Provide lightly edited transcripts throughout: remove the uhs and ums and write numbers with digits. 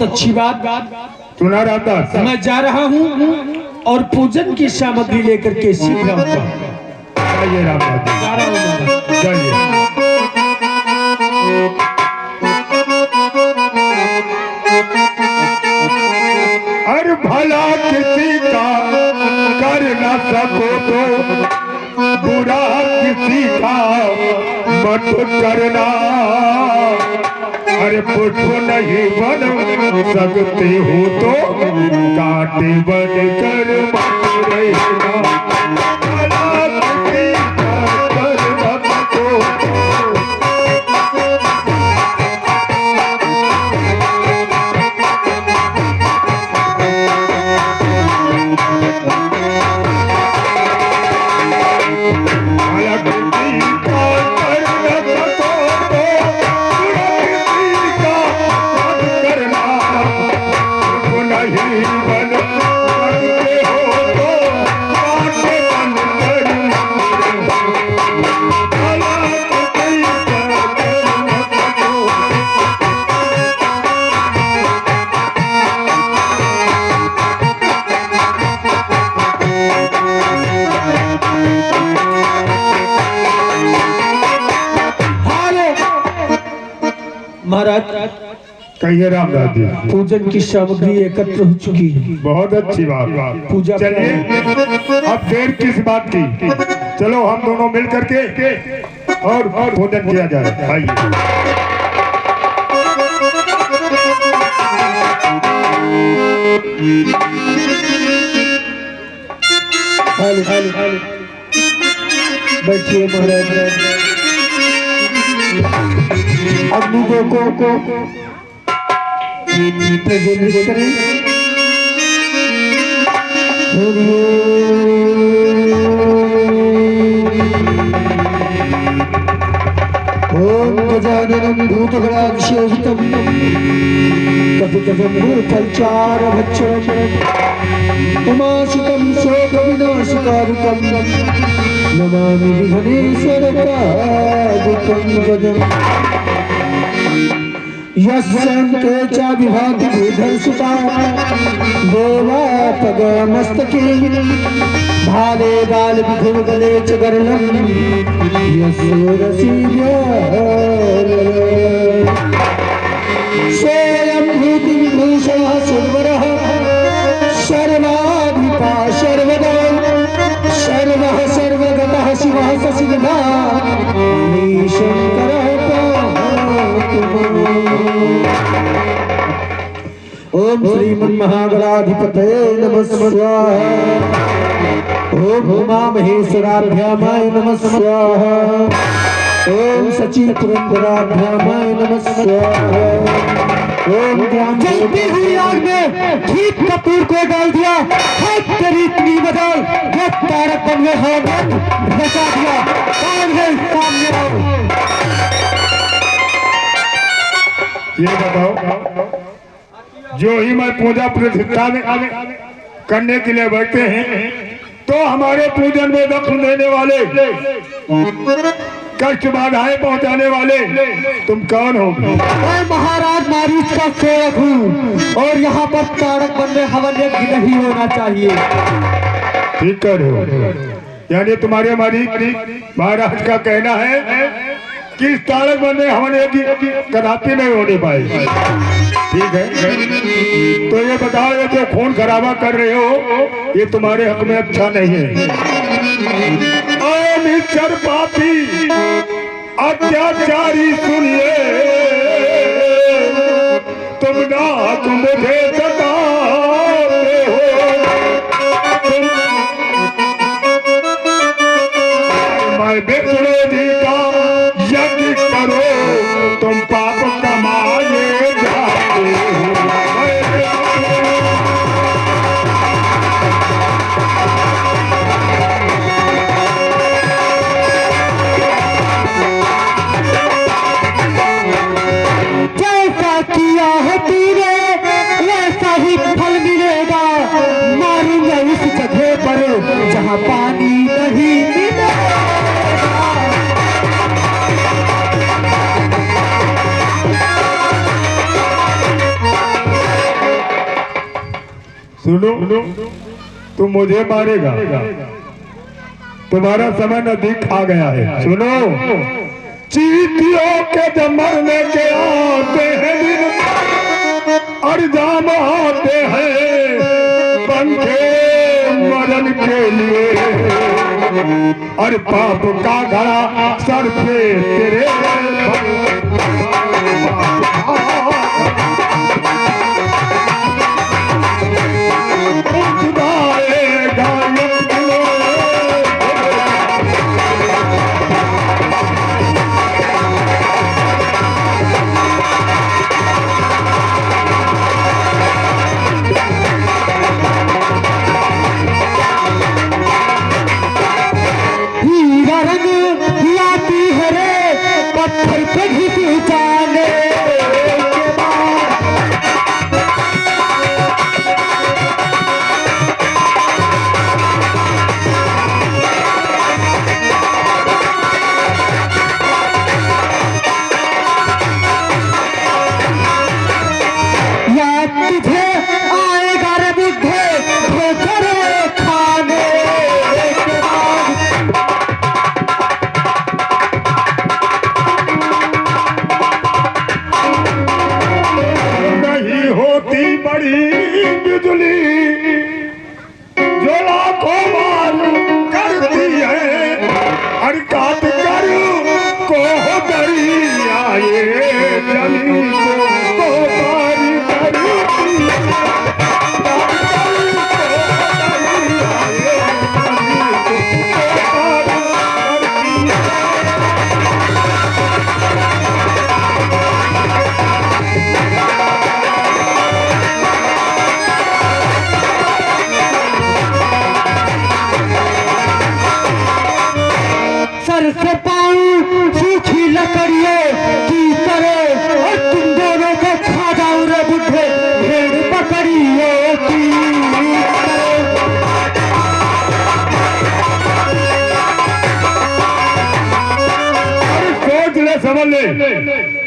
बहुत अच्छी बात। सुना रामदास, मैं जा रहा हूँ और पूजन की सामग्री लेकर के शीघ्र आऊंगा। जाइए रामदास जी, जा रहा हूँ महाराज। जाइए। अरे भला किसी का कर न सको तो बुरा किसी का मत करना। अरे पुष्प नहीं बन सकते हो तो कांटे बन कर मत रहना। भला किसी का कर न सको महाराज। कहिए रामदास जी। पूजन की सामग्री एकत्र हो चुकी है। बहुत अच्छी बात। पूजा चलिए, अब देर किस बात की, चलो हम दोनों मिल करके और भोजन किया जाए। आइए। बैठिए महाराज। अग्नि को प्रज्वलित करें। ओम गजाननं भूतगणाधिशोभितं कपितजम्बूफलचारभक्षणं उमासुतं शोकविनाशकारकं नमामि विघ्नेश्वरपादुकं गजम्। यस्यन्ते च विभाति भूधरसुता देवापगमस्तके भाले बाल विधुर गले च गरलं यस्योरसीव्य स्वयं भूति विभूषणः सुरवरः सर्वाधिपा सर्वदा सर्वः सर्वगतः शिवः सशिवः शंकरः ओम श्रीमन्महागणाधिपतये नमः स्वाहा। ओम उमा महेश्वराभ्यामाय नमः स्वाहा। ओम सचिव पुरंदराभ्यामाय नमः स्वाहा। ओम जलती हुई आग में ठीक कपूर को डाल दिया। हाथ तेरी इतनी बदल ये तारक बन गए हाथ बचा दिया। कौन है सामने आओ। ये बताओ, जो ही मैं पूजा प्रतिष्ठा में करने के लिए बैठते हैं तो हमारे पूजन में दखल देने वाले, कष्ट बाधाएं पहुंचाने वाले तुम कौन हो? मैं महाराज मारीच का सेवक हूँ और यहाँ पर तारक बन में हवन यज्ञ नहीं होना चाहिए। ठीक कर रहे हो, यानी तुम्हारे महाराज का कहना है कि इस तारक बन में हवन यज्ञ कदापि नहीं होने पाए। ठीक है, तो ये बताओ, ये जो खून खराबा कर रहे हो ये तुम्हारे हक में अच्छा नहीं है। निश्चर पापी अत्याचारी सुनिए, तुम नाक मुझे सताते हो। मैं बेचड़े जी का यज्ञ करो, तुम पाप कमाए जाते हो। जैसा किया है तूने वैसा सुनो, तू मुझे मारेगा, तुम्हारा समय नजदीक आ गया है। सुनो, चींटियों के जब मरने के आते हैं दिन और जाम आते हैं पंखे मरन के लिए, और पाप का घड़ा सर पे तेरे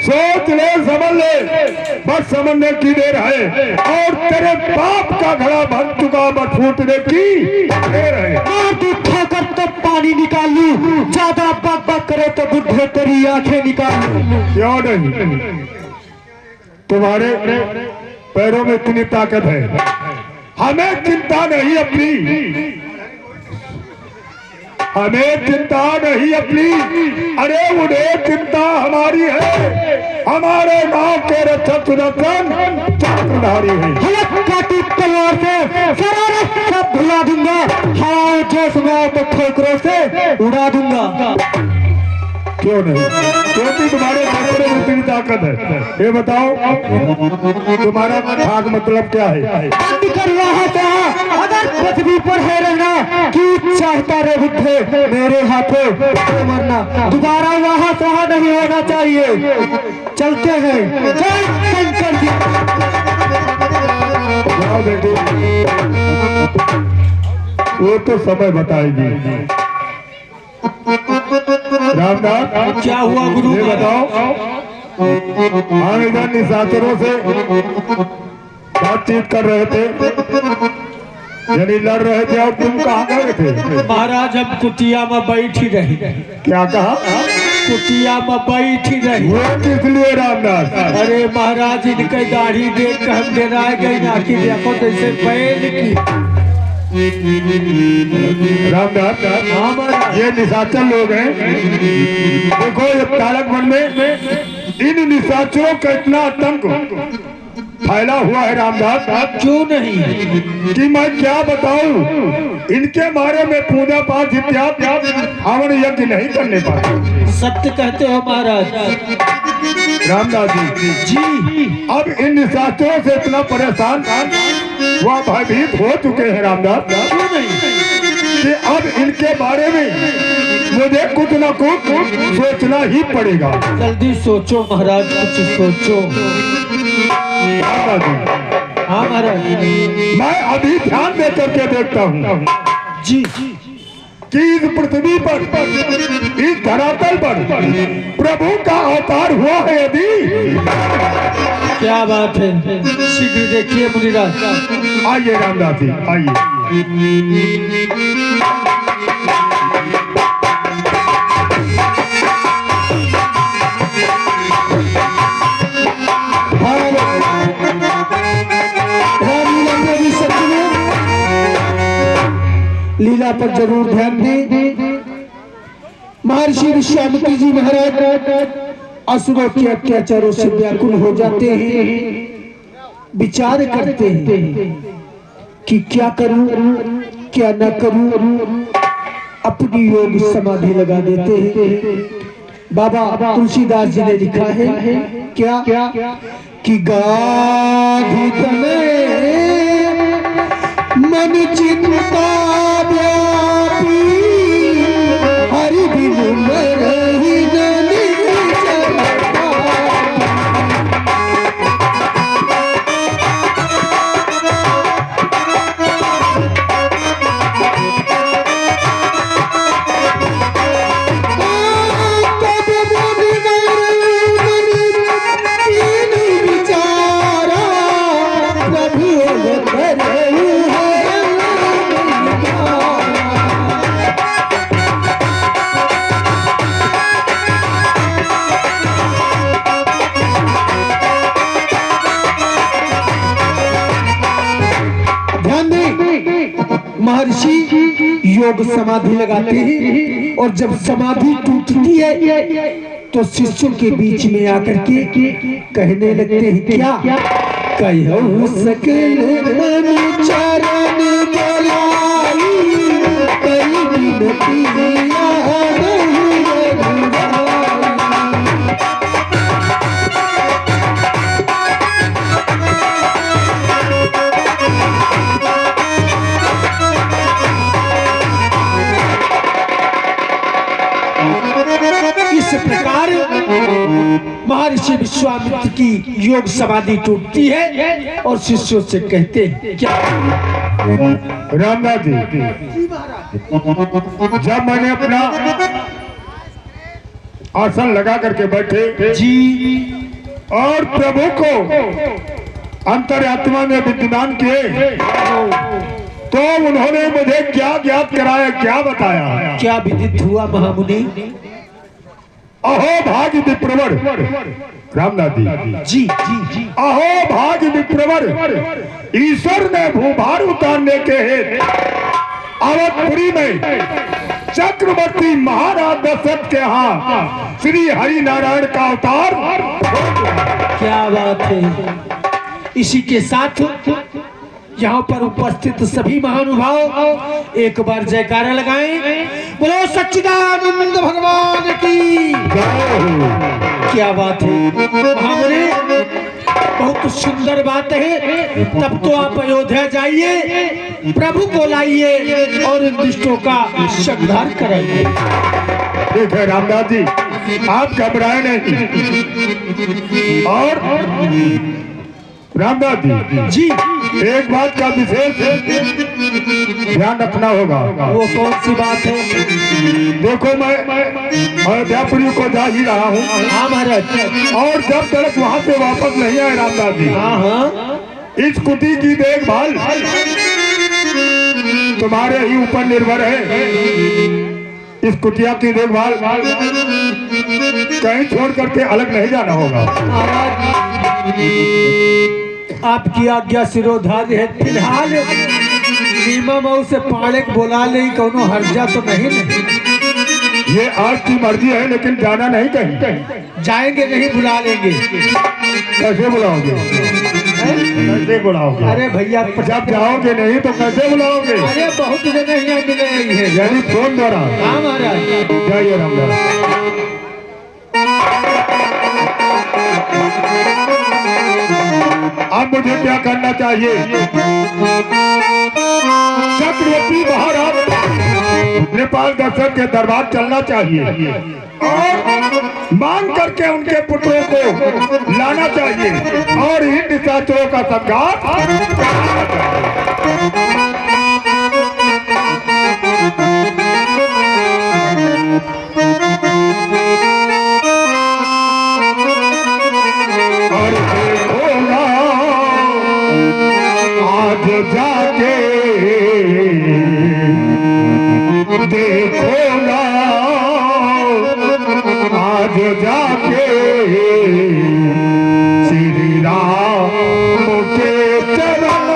सोच ले, समझ ले, बस समझने की देर है, और तेरे बाप का घड़ा भर चुका, बस फूटने की देर है। ठोकर तो पानी निकाल लूं, ज्यादा बक बक करे तो बुढ़े तेरी आंखें निकाल लूं। क्यों नहीं, तुम्हारे पैरों में इतनी ताकत है, हमें चिंता नहीं अपनी, हमें चिंता नहीं अपनी, अरे उन्हें चिंता हमारी है, हमारे गांव के रक्षक सुदर्शन चक्रधारी है। काटी तलवार से शरारत सब भुला दूंगा, हाँ जो सुनाओ तो ठोकरों से उड़ा दूंगा। क्यों नहीं, क्योंकि तुम्हारे पैरों में इतनी ताकत है। ये बताओ तुम्हारा भाग मतलब क्या है? बंद कर रहा था, अगर पृथ्वी पर है रहना कि चाहता रे बुढ़े मेरे हाथों तो मरना, दोबारा वहाँ सहा नहीं होना चाहिए। चलते हैं, जय शंकर जी। जाओ बेटी, वो तो समय बताएगी। रामदास, क्या हुआ गुरु? ये बताओ, हम इधर निशाचरों से बातचीत कर रहे थे, यानी लड़ रहे थे, और तुम कहाँ गए थे? महाराज हम कुटिया में बैठी रही। क्या कहा? कुटिया में बैठी रही। वो किस लिए रामदास? अरे महाराज इनके दाढ़ी देख कर हम डरा गए ना कि देखो कैसे बैल की। रामदास, ये निशाचर लोग हैं। देखो ये तारक वन में इन निशाचरों का इतना आतंक फैला हुआ है रामदास, क्यों नहीं कि मैं क्या बताऊं। इनके बारे में पूजा पाठ इत्यादि हवन यज्ञ नहीं करने पाते। सत्य कहते हो महाराज। रामदास जी, अब इन निशाचरों से इतना परेशान वह भयभीत हो चुके हैं रामदास, क्यों नहीं कि अब इनके बारे में मुझे कुछ न कुछ सोचना ही पड़ेगा। जल्दी सोचो महाराज, कुछ सोचो। हाँ महाराज, मैं अभी ध्यान दे करके देखता हूँ जी। कि इस पृथ्वी पर, इस धरातल पर प्रभु का अवतार हुआ है यदि। क्या बात है, शीघ्र देखिए मुनिराज। आइए रामदास जी, आइए। लीला पर जरूर ध्यान दें। महर्षि विश्वामित्र जी महाराज असुरों के अत्याचारों से व्याकुल हो जाते हैं, विचार करते हैं कि क्या करूं क्या न करूं, अपनी योग समाधि लगा देते हैं। बाबा तुलसीदास जी ने लिखा है क्या कि गाधी तने मन चिंता व्यापी, हरि बिनु मरहि न निचरता। महर्षि योग समाधि लगाते हैं और जब समाधि टूटती है तो शिष्यों के बीच में आकर के कहने लगते हैं क्या कहूँ सकल मन चरण बोलाई, कई बिनती याद महर्षि विश्वामित्र की योग समाधि टूटती है और शिष्यों से कहते हैं क्या। रामदास जी, जब मैंने अपना आसन लगा करके बैठे जी और प्रभु को अंतरात्मा में विद्यमान किए तो उन्होंने मुझे क्या ज्ञात कराया, क्या बताया, क्या विदित हुआ महामुनि। अहो भाग्य विप्रवर, रामनाथ जी जी जी अहो भाग्य विप्रवर, ईश्वर ने भूभार उतारने के हेतु अवधपुरी में चक्रवर्ती महाराज दशरथ के यहाँ श्री हरि नारायण का अवतार। क्या बात है। इसी के साथ यहाँ पर उपस्थित सभी महानुभाव एक बार जयकारा लगाएं, बोलो सच्चिदानंद भगवान की। क्या बात है हमारे, बहुत सुंदर बात है। तब तो आप अयोध्या जाइए, प्रभु को लाइए और इन दुष्टों का संहार कराइए। ठीक है रामदास जी, आप घबराए नहीं। और रामदास जी एक बात का विशेष ध्यान रखना होगा। वो कौन सी बात है। देखो मैं अयोध्यापुरी को जा ही रहा हूँ। हाँ महाराज। और जब तक वहाँ से वापस नहीं आए रामदास जी, हाँ इस कुटी की देखभाल तुम्हारे ही ऊपर निर्भर है। इस कुटिया की देखभाल कहीं छोड़ करके अलग नहीं जाना होगा। आपकी आज्ञा सिरोधार्य है। फिलहाल नीमा मऊ से पाड़े बोला ले, कोनो हर्जा तो नहीं। ये आज की मर्जी है, लेकिन जाना नहीं कहीं। जाएंगे नहीं, बुला लेंगे। कैसे बुलाओगे, कैसे बुलाओगे? अरे भैया जब जाओगे नहीं तो कैसे बुलाओगे? अरे बहुत जगह यहाँ मिले रही है, यानी फोन द्वारा। हाँ महाराज। जाइए रामदास। अब मुझे क्या करना चाहिए? चक्रवर्ती महाराज नेपाल दशरथ के दरबार चलना चाहिए और मांग करके उनके पुत्रों को लाना चाहिए और इन निशाचरों का संहार। जाके देखोगा, आज जाके श्री राम के चरणों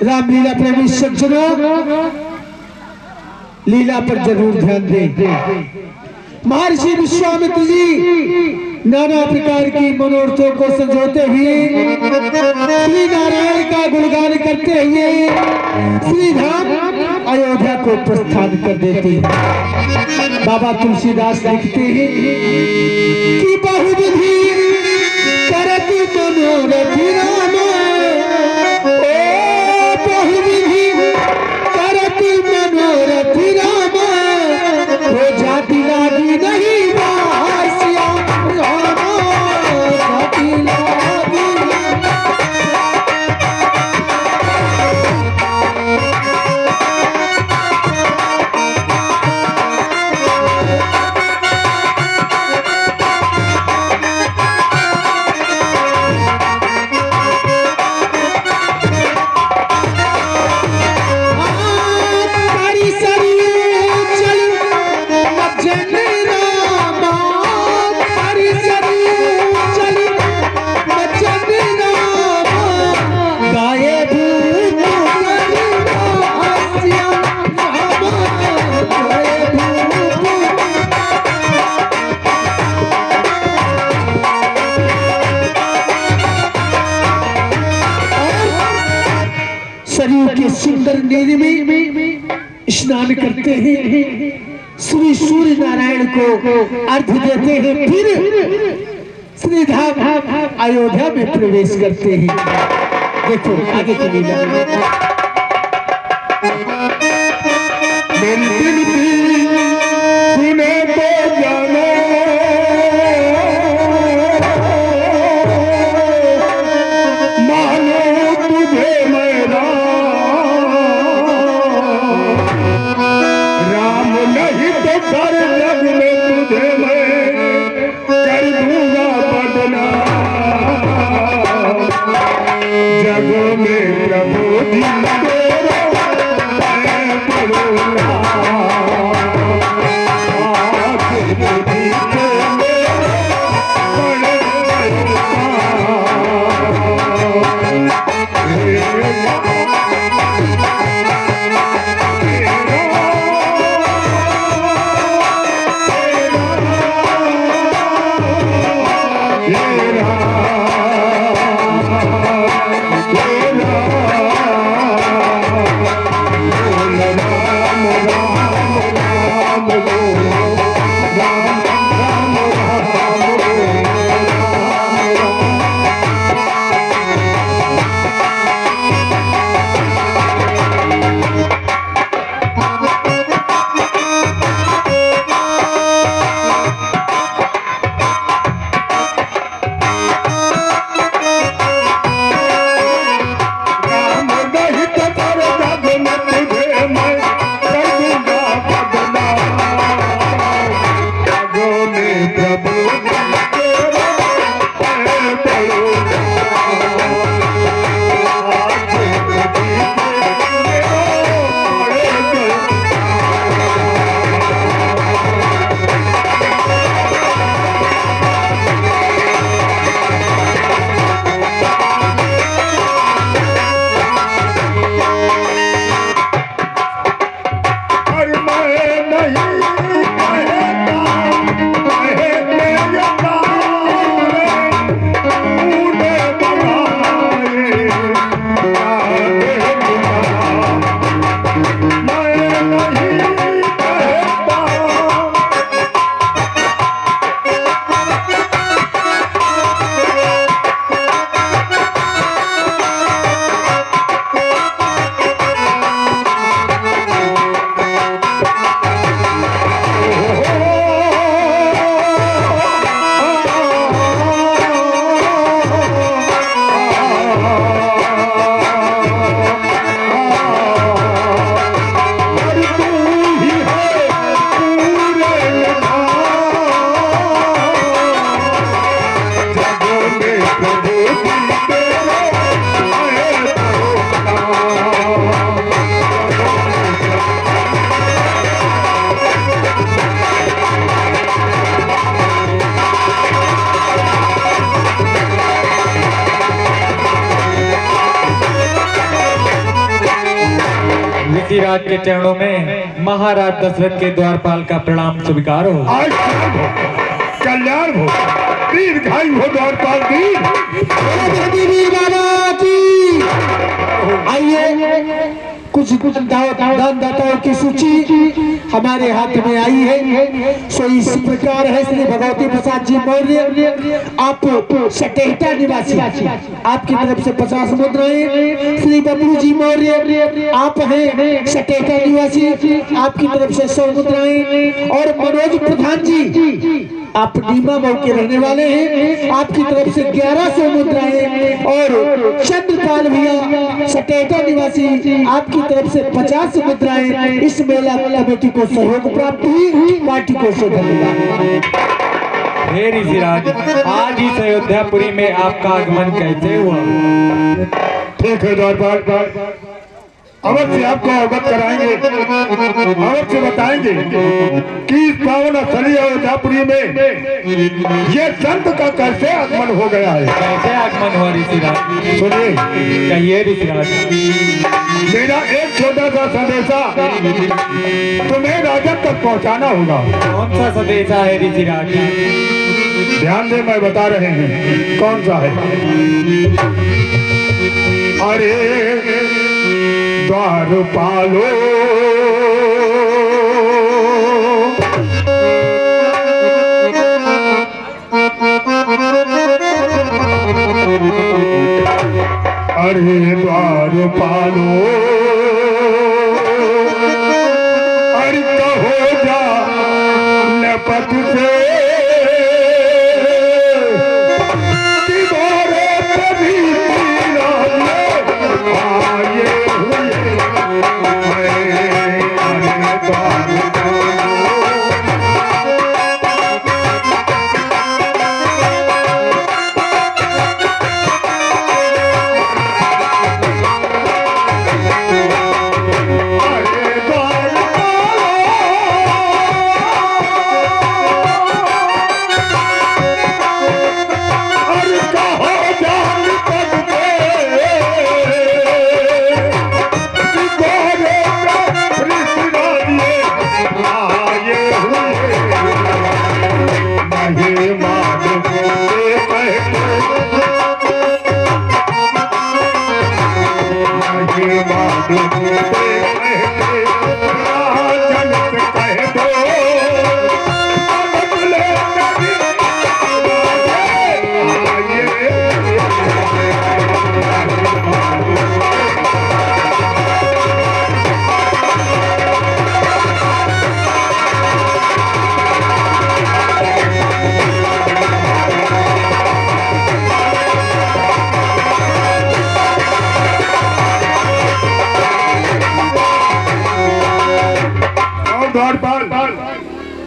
रामलीला प्रेमी सज्जनों, लीला पर जरूर ध्यान दें। महर्षि विश्वामित्र जी नाना प्रकार की मनोरथों को संजोते हुए श्री नारायण का गुणगान करते हुए श्री धाम अयोध्या को प्रस्थान कर देते। बाबा तुलसीदास लिखते हैं कि बहुविधि करत मनोरथ राम, बहुविधि करत मनोरथ राम, हो जाति लागी नहीं बासिया राम, जाति लागी सरयू के सुंदर नीर में स्नान करते हैं, श्री सूर्य नारायण को अर्घ्य देते हैं, फिर श्री धाम अयोध्या में प्रवेश करते हैं। देखो आगे की लीला। मेरी विनती सुने तो जानो, मानो तुझे मेरा राम नहीं तो कर जग में तुझे मैं कर दूंगा बदनाम, जग में प्रभु जी तेरा मैं पढ़ूंगा। ऋषिराज के चरणों में महाराज दशरथ के द्वारपाल का प्रणाम स्वीकार हो। आज कल्याण हो, दीर्घायु हो द्वारपाल दीन। आइए, कुछ दान दाताओं की सूची हमारे हाथ में आई है। सो इस प्रकार है, श्री भगवती प्रसाद जी मौर्य, आप सटेहटा निवासी, आपकी तरफ से 50 मुद्राएं। श्री बबलू जी मौर्य, आप हैं सटेहटा निवासी, आपकी तरफ से 100 मुद्राएं। और मनोज प्रधान जी, आप नीमा मऊ के रहने वाले हैं, आपकी तरफ से 1100 मुद्राएं। और चंद्रपाल भैया सटेहटा निवासी, आपकी तरफ से 50 मुद्राएं। इस मेला कमेटी को सहयोग प्राप्त हुई, पार्टी को से धन्यवाद। हे ऋषिराज, आज इस अयोध्यापुरी में आपका आगमन कैसे हुआ? ठीक है द्वारपाल, अवश्य आपको अवगत कराएंगे, अवश्य बताएंगे कि इस पावन स्थली अयोध्यापुरी में ये संत का कैसे आगमन हो गया है। कैसे आगमन हुआ ऋषिराज? सुनिए, कहिए ऋषिराज। मेरा एक छोटा सा संदेशा तुम्हें राजा तक पहुंचाना होगा। कौन सा संदेशा है ऋषिराज? ध्यान दे, मैं बता रहे हैं कौन सा है। अरे द्वारपालो, अरे द्वारपालो, अरे कहो जा नपत से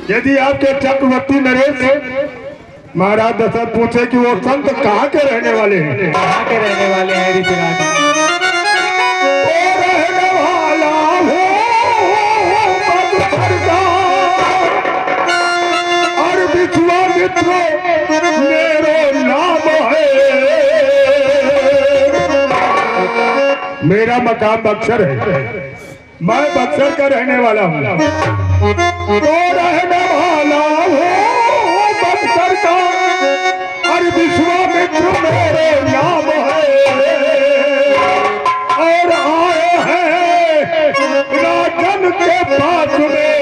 यदि आपके चक्रवर्ती नरेश महाराज दशरथ पूछे कि वो संत कहाँ के रहने वाले हैं, कहाँ के रहने वाले हैं ऋषिराज? रहने वाला हो और विश्वामित्र मेरो नाम है। मेरा मकाम बक्सर है, मैं बक्सर का रहने वाला हूँ। तो रहने वाला हो बक्सर का और विश्वामित्र मेरे नाम है। और आए हैं राजन के पास में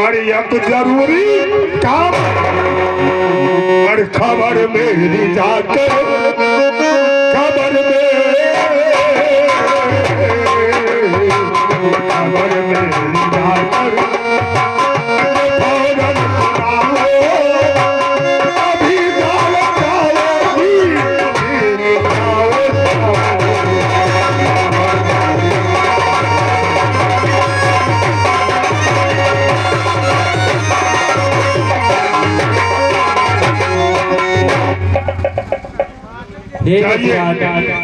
और एक जरूरी काम, और खबर मेरी जाकर खबर मेरी जाकर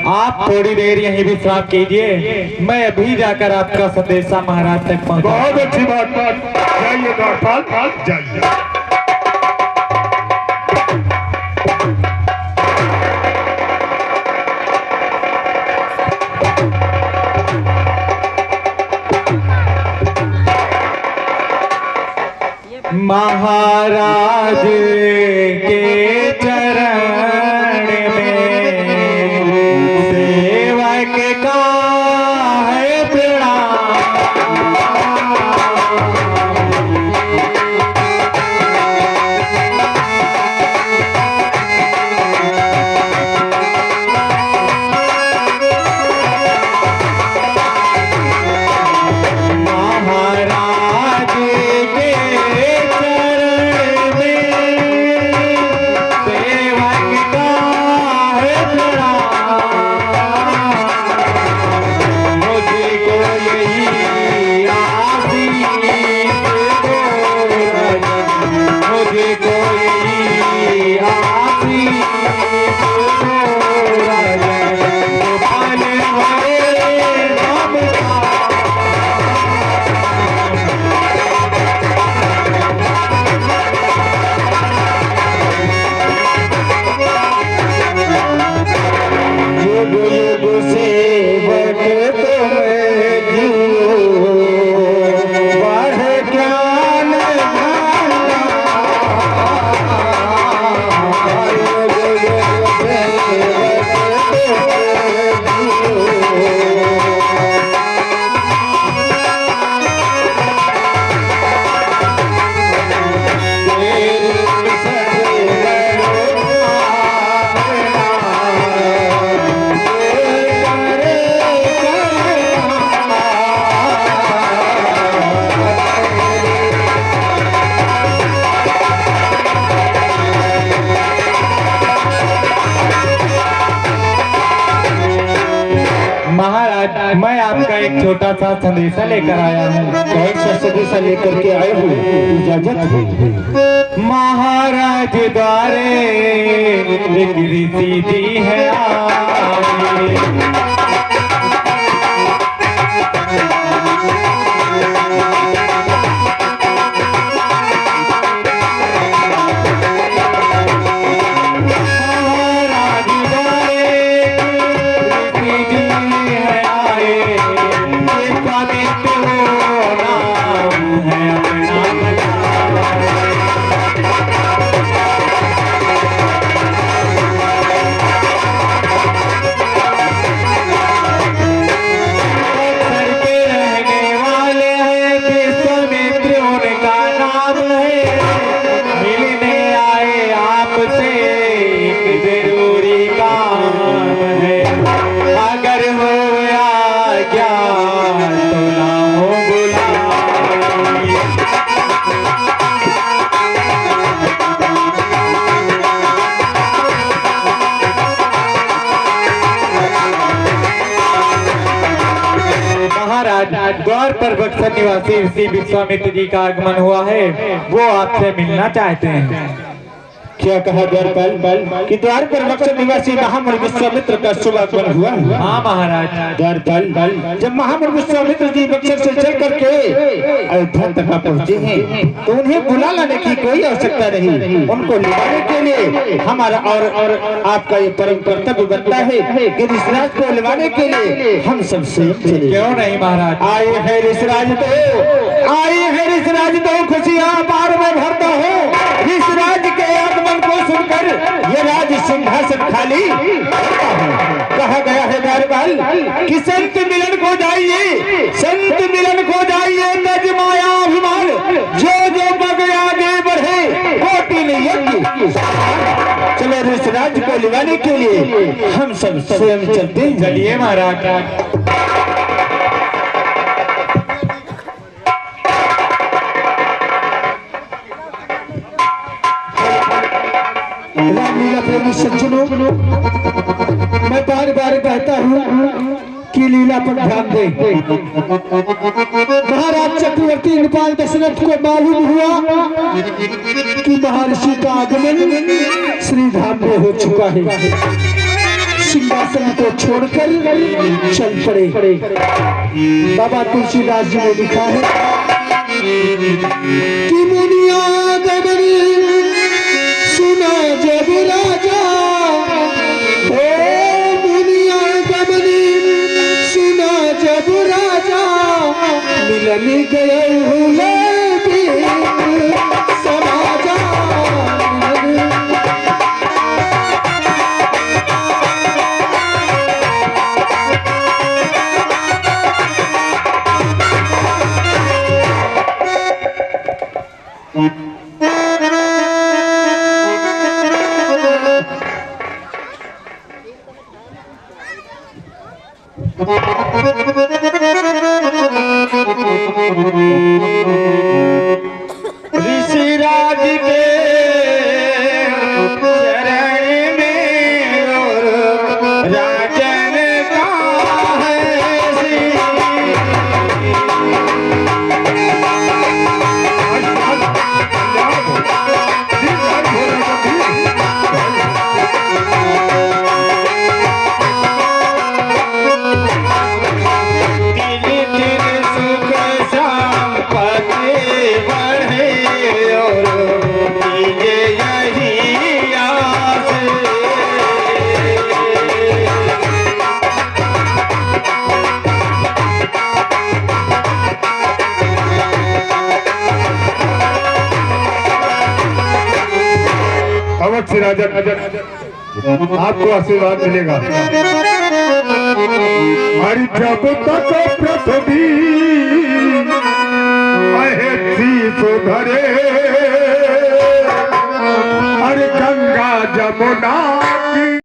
आप थोड़ी देर यहीं विश्राम कीजिए, मैं अभी जाकर आपका संदेशा महाराज तक पहुंचा। बहुत अच्छी बात, जाइए द्वारपाल, जाइए। महाराज के चरण में सेवक का है प्रणाम। महाराज, मैं आपका एक छोटा सा संदेशा लेकर आया हूँ। कौन सा संदेशा लेकर के आए हो? इजाजत है। महाराज द्वारे एक ऋषि जी है आए। द्वार पर बक्सर निवासी ऋषि विश्वामित्र जी का आगमन हुआ है, वो आपसे मिलना चाहते हैं। क्या कहा द्वारपाल कि द्वार पर बक्सर निवासी महामुनि विश्वामित्र का शुभ आगमन हुआ? हाँ महाराज। द्वारपाल, जब महामुनि विश्वामित्र जी बक्सर से चल करके अयोध्या तक पहुँचे हैं तो उन्हें बुला लाने की कोई आवश्यकता नहीं। उनको लाने के लिए हमारा और आपका ये परम कर्तव्य बनता है कि ऋषिराज को लिवाने के लिए हम सब स्वयं चले। क्यों नहीं महाराज? आए हैं ऋषिराज तो, आए हैं ऋषिराज तो खुशियाँ पार में भरता हो। ऋषिराज के आगमन को सुनकर ये राज सिंहासन खाली कहा गया है। द्वारपाल कि संत मिलन को जाइए, संत मिलन को जाइए, तज माया अभिमान, जो जो पग आगे बढ़े कोटि यज्ञ। चलो ऋषिराज को लिवाने के लिए हम सब स्वयं चलते हैं। चलिए महाराज। रामलीला प्रेमी सज्जनों, मैं बार बार कहता हूँ कि लीला पर ध्यान दें। महाराज चक्रवर्ती नेपाल दशरथ को मालूम हुआ कि महर्षि का आगमन श्री धाम में हो चुका है। सिंहासन को छोड़कर चल पड़े। बाबा तुलसीदास जी ने लिखा है कि मुनिया गमन सुना जब राजा, ओ मुनिया गमन सुना जब राजा, मिलन गए हुए ऋषिराज के चरण में और राजन का है श्री। अवश्य राजन, आपको आशीर्वाद मिलेगा। हरि जब तक पृथ्वी महेशी सुधरे, हरि गंगा जमुना